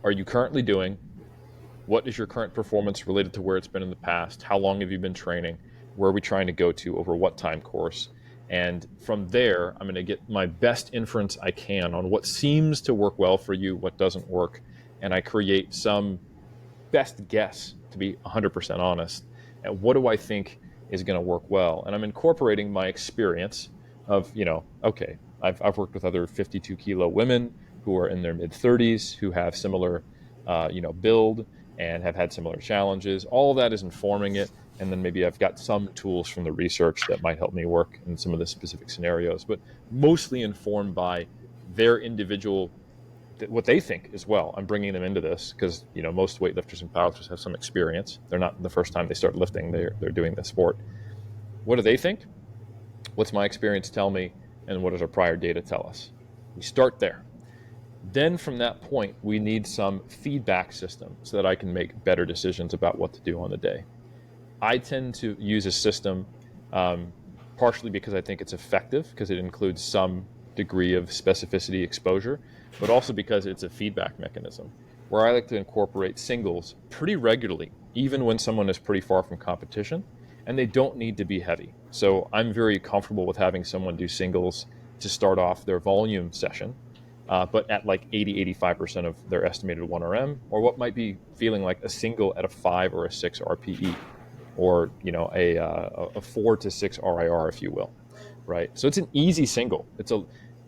are you currently doing? What is your current performance related to where it's been in the past? How long have you been training? Where are we trying to go to over what time course? And from there, I'm going to get my best inference I can on what seems to work well for you, what doesn't work, and I create some best guess, to be 100% honest, at what do I think is going to work well. And I'm incorporating my experience of, okay, I've worked with other 52 kilo women who are in their mid 30s, who have similar, build and have had similar challenges. All of that is informing it. And then maybe I've got some tools from the research that might help me work in some of the specific scenarios, but mostly informed by their individual, what they think as well. I'm bringing them into this because, most weightlifters and powerlifters have some experience. They're not the first time they start lifting, they're doing the sport. What do they think? What's my experience tell me? And what does our prior data tell us? We start there. Then from that point, we need some feedback system so that I can make better decisions about what to do on the day. I tend to use a system partially because I think it's effective, because it includes some degree of specificity exposure, but also because it's a feedback mechanism where I like to incorporate singles pretty regularly, even when someone is pretty far from competition, and they don't need to be heavy. So I'm very comfortable with having someone do singles to start off their volume session, but at like 80-85% of their estimated 1RM, or what might be feeling like a single at a 5 or a 6 RPE, or a 4 to 6 RIR, if you will, right? So it's an easy single.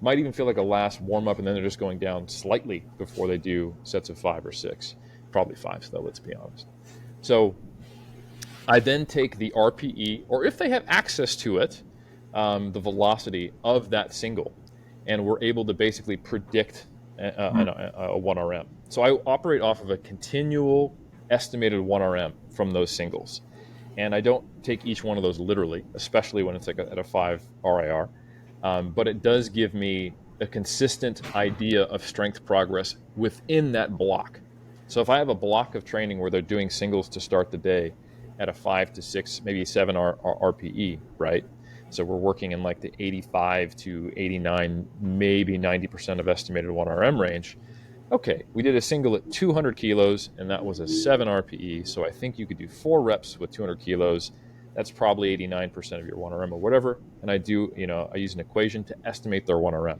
Might even feel like a last warm up, and then they're just going down slightly before they do sets of 5 or 6, probably 5 though, let's be honest. So I then take the RPE, or if they have access to it, the velocity of that single, and we're able to basically predict a 1RM. So I operate off of a continual estimated 1RM from those singles. And I don't take each one of those literally, especially when it's like at a 5 RIR. But it does give me a consistent idea of strength progress within that block. So if I have a block of training where they're doing singles to start the day at a 5 to 6, maybe 7 RPE, right? So we're working in like the 85 to 89, maybe 90% of estimated 1RM range. Okay, we did a single at 200 kilos, and that was a 7 RPE. So I think you could do 4 reps with 200 kilos. That's probably 89% of your 1RM or whatever. And I use an equation to estimate their 1RM.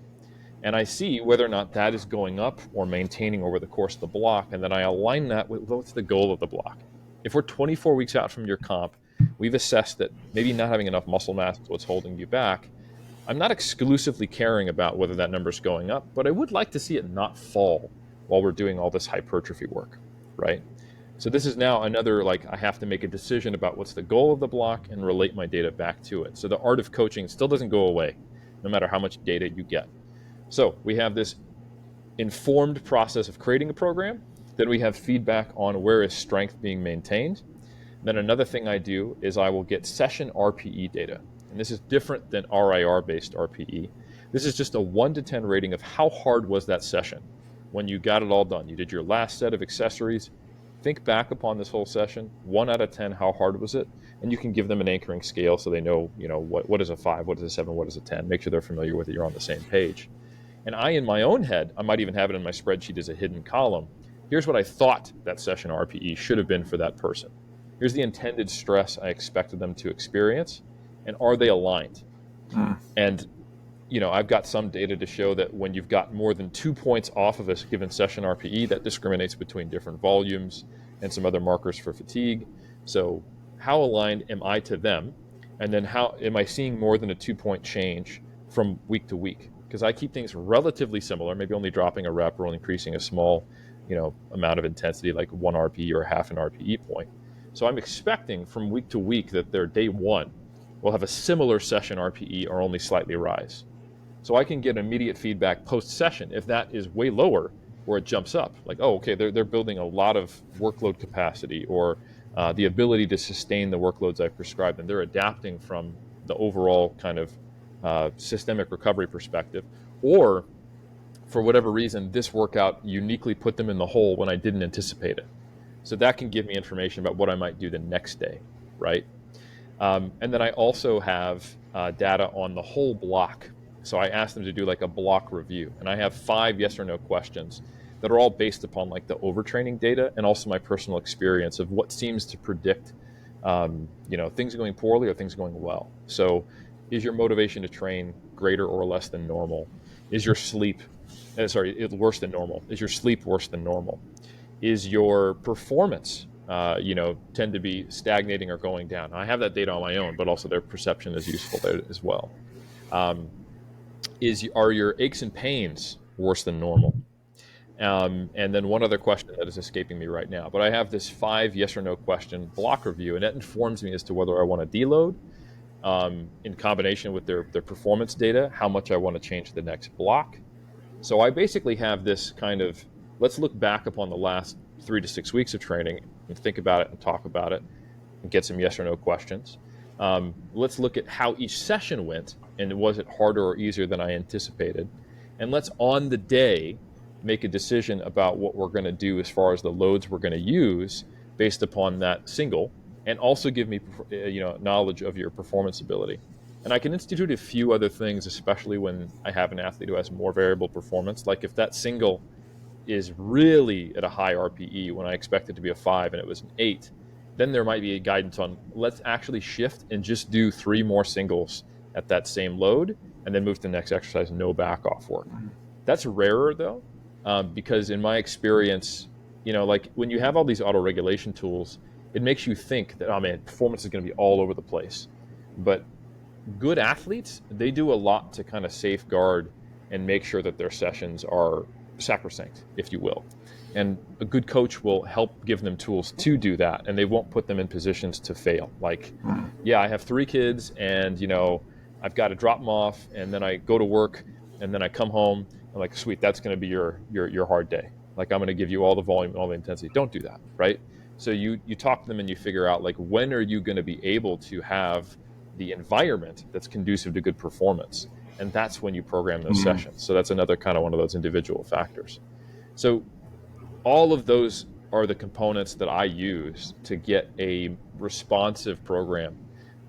And I see whether or not that is going up or maintaining over the course of the block. And then I align that with what's the goal of the block. If we're 24 weeks out from your comp, we've assessed that maybe not having enough muscle mass is what's holding you back. I'm not exclusively caring about whether that number is going up, but I would like to see it not fall while we're doing all this hypertrophy work, right? So this is now another, like, I have to make a decision about what's the goal of the block and relate my data back to it. So the art of coaching still doesn't go away, no matter how much data you get. So we have this informed process of creating a program. Then we have feedback on where is strength being maintained. Then another thing I do is I will get session RPE data. And this is different than RIR-based RPE. This is just a 1 to 10 rating of how hard was that session when you got it all done. You did your last set of accessories. Think back upon this whole session. 1 out of 10, how hard was it? And you can give them an anchoring scale so they know, what is a 5, what is a 7, what is a 10. Make sure they're familiar with it. You're on the same page. And I, in my own head, I might even have it in my spreadsheet as a hidden column. Here's what I thought that session RPE should have been for that person. Here's the intended stress I expected them to experience, and are they aligned? And I've got some data to show that when you've got more than 2 points off of a given session RPE, that discriminates between different volumes and some other markers for fatigue. So how aligned am I to them? And then how am I seeing more than a 2-point change from week to week? Because I keep things relatively similar, maybe only dropping a rep or only increasing a small amount of intensity, like 1 RPE or half an RPE point. So I'm expecting from week to week that their day 1 will have a similar session RPE or only slightly rise. So I can get immediate feedback post-session if that is way lower or it jumps up. Like, oh, okay, they're building a lot of workload capacity or the ability to sustain the workloads I've prescribed, and they're adapting from the overall kind of systemic recovery perspective. Or for whatever reason, this workout uniquely put them in the hole when I didn't anticipate it. So that can give me information about what I might do the next day, right? And then I also have data on the whole block. So I asked them to do like a block review, and I have 5 yes or no questions that are all based upon like the overtraining data and also my personal experience of what seems to predict, things going poorly or things going well. So is your motivation to train greater or less than normal? Is your sleep, worse than normal? Is your sleep worse than normal? Is your performance, tend to be stagnating or going down? I have that data on my own, but also their perception is useful there as well. Are your aches and pains worse than normal? And then one other question that is escaping me right now, but I have this 5 yes or no question block review, and that informs me as to whether I want to deload in combination with their performance data, how much I want to change the next block. So I basically have this kind of, let's look back upon the last 3 to 6 weeks of training and think about it and talk about it and get some yes or no questions. Let's look at how each session went, and was it harder or easier than I anticipated? And let's on the day make a decision about what we're going to do as far as the loads we're going to use based upon that single, and also give me knowledge of your performance ability. And I can institute a few other things, especially when I have an athlete who has more variable performance. Like if that single is really at a high RPE when I expect it to be a 5 and it was an 8, then there might be a guidance on let's actually shift and just do 3 more singles at that same load and then move to the next exercise, no back off work. That's rarer though, because in my experience, like when you have all these auto regulation tools, it makes you think that, oh man, performance is going to be all over the place. But good athletes, they do a lot to kind of safeguard and make sure that their sessions are sacrosanct, if you will. And a good coach will help give them tools to do that, and they won't put them in positions to fail. Like, yeah, I have 3 kids, and I've got to drop them off, and then I go to work, and then I come home. I'm like, sweet, that's going to be your hard day. Like, I'm going to give you all the volume and all the intensity. Don't do that, right? So you talk to them and you figure out, like, when are you going to be able to have the environment that's conducive to good performance, and that's when you program those sessions. So that's another kind of one of those individual factors. So all of those are the components that I use to get a responsive program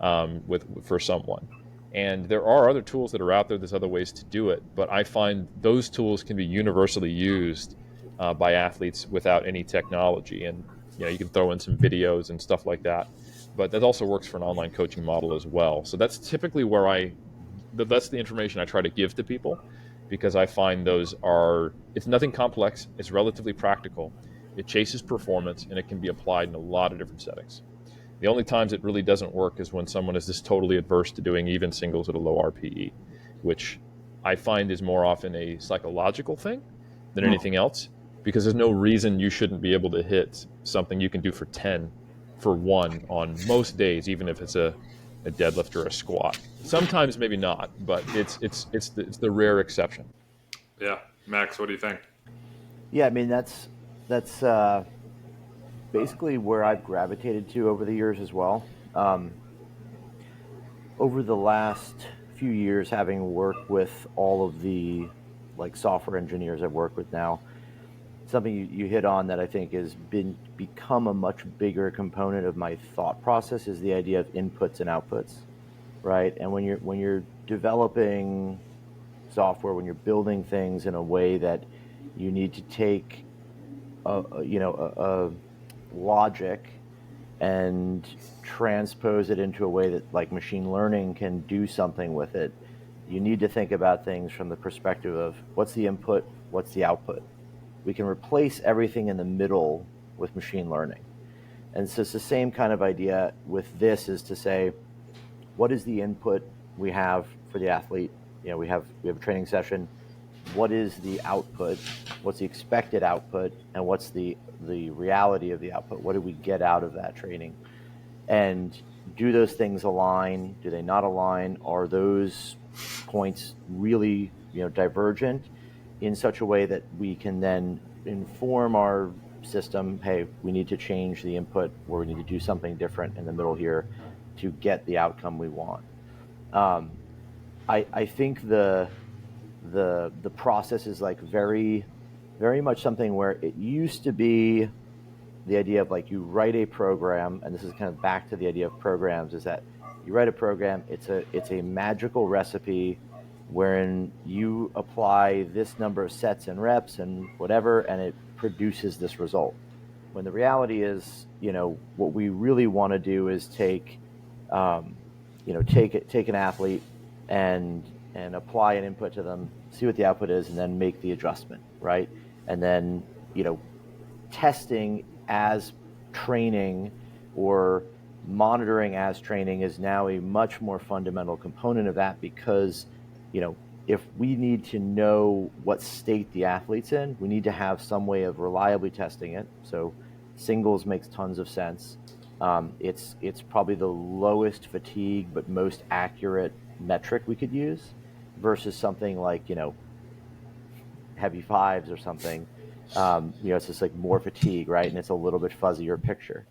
for someone. And there are other tools that are out there. There's other ways to do it, but I find those tools can be universally used by athletes without any technology. And you can throw in some videos and stuff like that, but that also works for an online coaching model as well. So that's typically where that's the information I try to give to people, because I find it's nothing complex. It's relatively practical. It chases performance, and it can be applied in a lot of different settings. The only times it really doesn't work is when someone is just totally adverse to doing even singles at a low RPE, which I find is more often a psychological thing than anything else, because there's no reason you shouldn't be able to hit something you can do for 10 for 1 on most days, even if it's a deadlift or a squat. Sometimes maybe not, but it's the rare exception. Yeah, Max, what do you think? Yeah, I mean that's basically where I've gravitated to over the years as well. Over the last few years, having worked with all of the software engineers I've worked with now, something you hit on that I think has become a much bigger component of my thought process is the idea of inputs and outputs, right? And when you're developing software, when you're building things in a way that you need to take a logic and transpose it into a way that like machine learning can do something with it, you need to think about things from the perspective of what's the input, what's the output. We can replace everything in the middle with machine learning. And so it's the same kind of idea with this, is to say, what is the input we have for the athlete? We have a training session. What is the output? What's the expected output? And what's the reality of the output? What do we get out of that training? And do those things align? Do they not align? Are those points really divergent in such a way that we can then inform our system, hey, we need to change the input, or we need to do something different in the middle here to get the outcome we want. I think the process is like very, very much something where it used to be the idea of like you write a program, and this is kind of back to the idea of programs, is that you write a program, it's a magical recipe wherein you apply this number of sets and reps and whatever, and it produces this result. When the reality is, what we really want to do is take an athlete and apply an input to them, see what the output is, and then make the adjustment, right? And then, testing as training or monitoring as training is now a much more fundamental component of that, because, if we need to know what state the athlete's in, we need to have some way of reliably testing it. So singles makes tons of sense. It's probably the lowest fatigue but most accurate metric we could use, versus something like heavy fives or something. It's just like more fatigue, right? And it's a little bit fuzzier picture.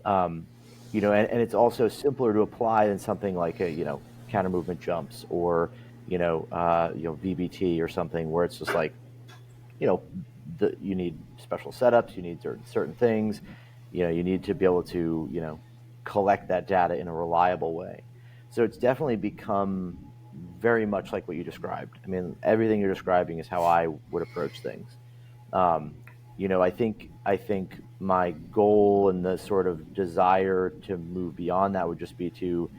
And it's also simpler to apply than something like a counter movement jumps, or VBT or something, where it's just like you need special setups, you need certain things, you need to be able to collect that data in a reliable way. So it's definitely become very much like what you described. I mean, everything you're describing is how I would approach things. I think my goal and the sort of desire to move beyond that would just be to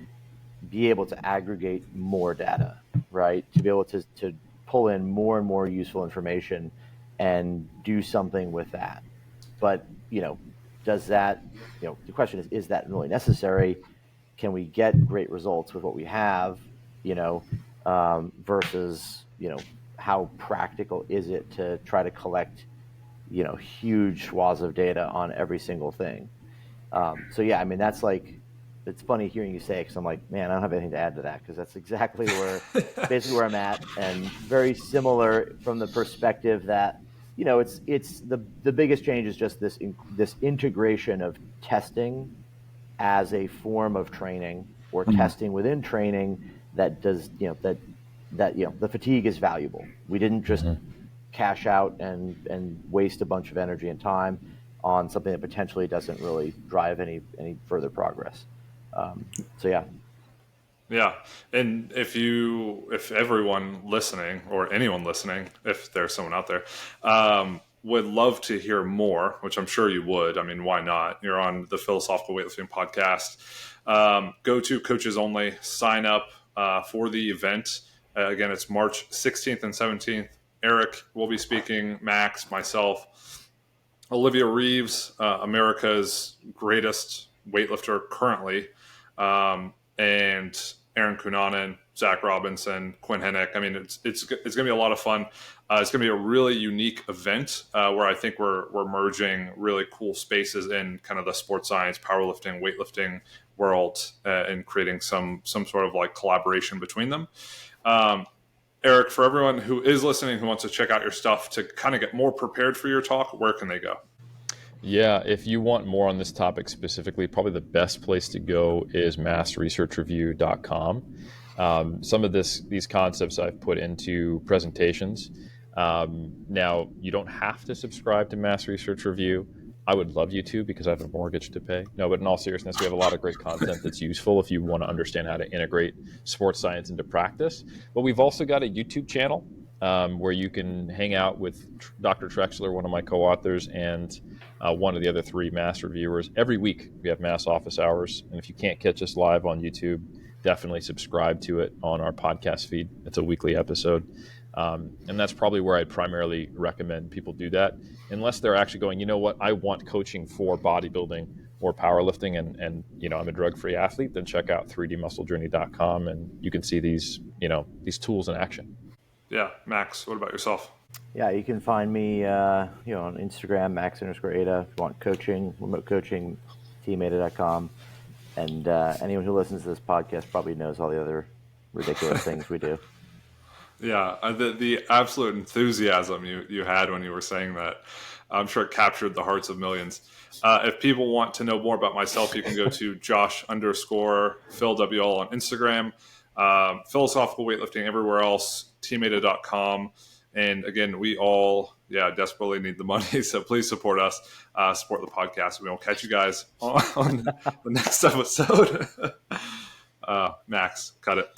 be able to aggregate more data, right? To be able to pull in more and more useful information and do something with that. But, does that, the question is that really necessary? Can we get great results with what we have, versus, how practical is it to try to collect, huge swaths of data on every single thing. So yeah, I mean, that's like, it's funny hearing you say, because I'm like, man, I don't have anything to add to that, because that's exactly basically where I'm at, and very similar from the perspective that, it's the biggest change is just this integration of testing as a form of training, or testing within training that does, that the fatigue is valuable. We didn't just cash out and waste a bunch of energy and time on something that potentially doesn't really drive any further progress. So yeah. Yeah. And if everyone listening, or anyone listening, if there's someone out there, would love to hear more, which I'm sure you would. I mean, why not? You're on the Philosophical Weightlifting podcast. Go to Coaches Only, sign up for the event. Again, it's March 16th and 17th. Eric will be speaking, Max, myself, Olivia Reeves, America's greatest weightlifter currently, and Aaron Cunanan, Zac Robinson, Quinn Henoch. I mean, it's going to be a lot of fun. It's going to be a really unique event where I think we're merging really cool spaces in kind of the sports science, powerlifting, weightlifting world, and creating some sort of like collaboration between them. Eric, for everyone who is listening who wants to check out your stuff to kind of get more prepared for your talk, where can they go? Yeah, if you want more on this topic specifically, probably the best place to go is massresearchreview.com. Some of these concepts I've put into presentations. Now, you don't have to subscribe to Mass Research Review. I would love you to, because I have a mortgage to pay. No, but in all seriousness, we have a lot of great content that's useful if you want to understand how to integrate sports science into practice. But we've also got a YouTube channel where you can hang out with Dr. Trexler, one of my co-authors, and one of the other three Mass reviewers. Every week we have Mass office hours. And if you can't catch us live on YouTube, definitely subscribe to it on our podcast feed. It's a weekly episode. And that's probably where I'd primarily recommend people do that, unless they're actually going, you know what, I want coaching for bodybuilding or powerlifting, and I'm a drug-free athlete. Then check out 3dmusclejourney.com, and you can see these tools in action. Yeah, Max, what about yourself? Yeah, you can find me, on Instagram, Max_Aita. If you want coaching, remote coaching, teamaita.com. And anyone who listens to this podcast probably knows all the other ridiculous things we do. Yeah, the absolute enthusiasm you had when you were saying that, I'm sure it captured the hearts of millions. If people want to know more about myself, you can go to Josh_PhilWL on Instagram, Philosophical Weightlifting everywhere else, teamaita.com. And again, we all, desperately need the money. So please support us, support the podcast. We will catch you guys on the next episode. Max, cut it.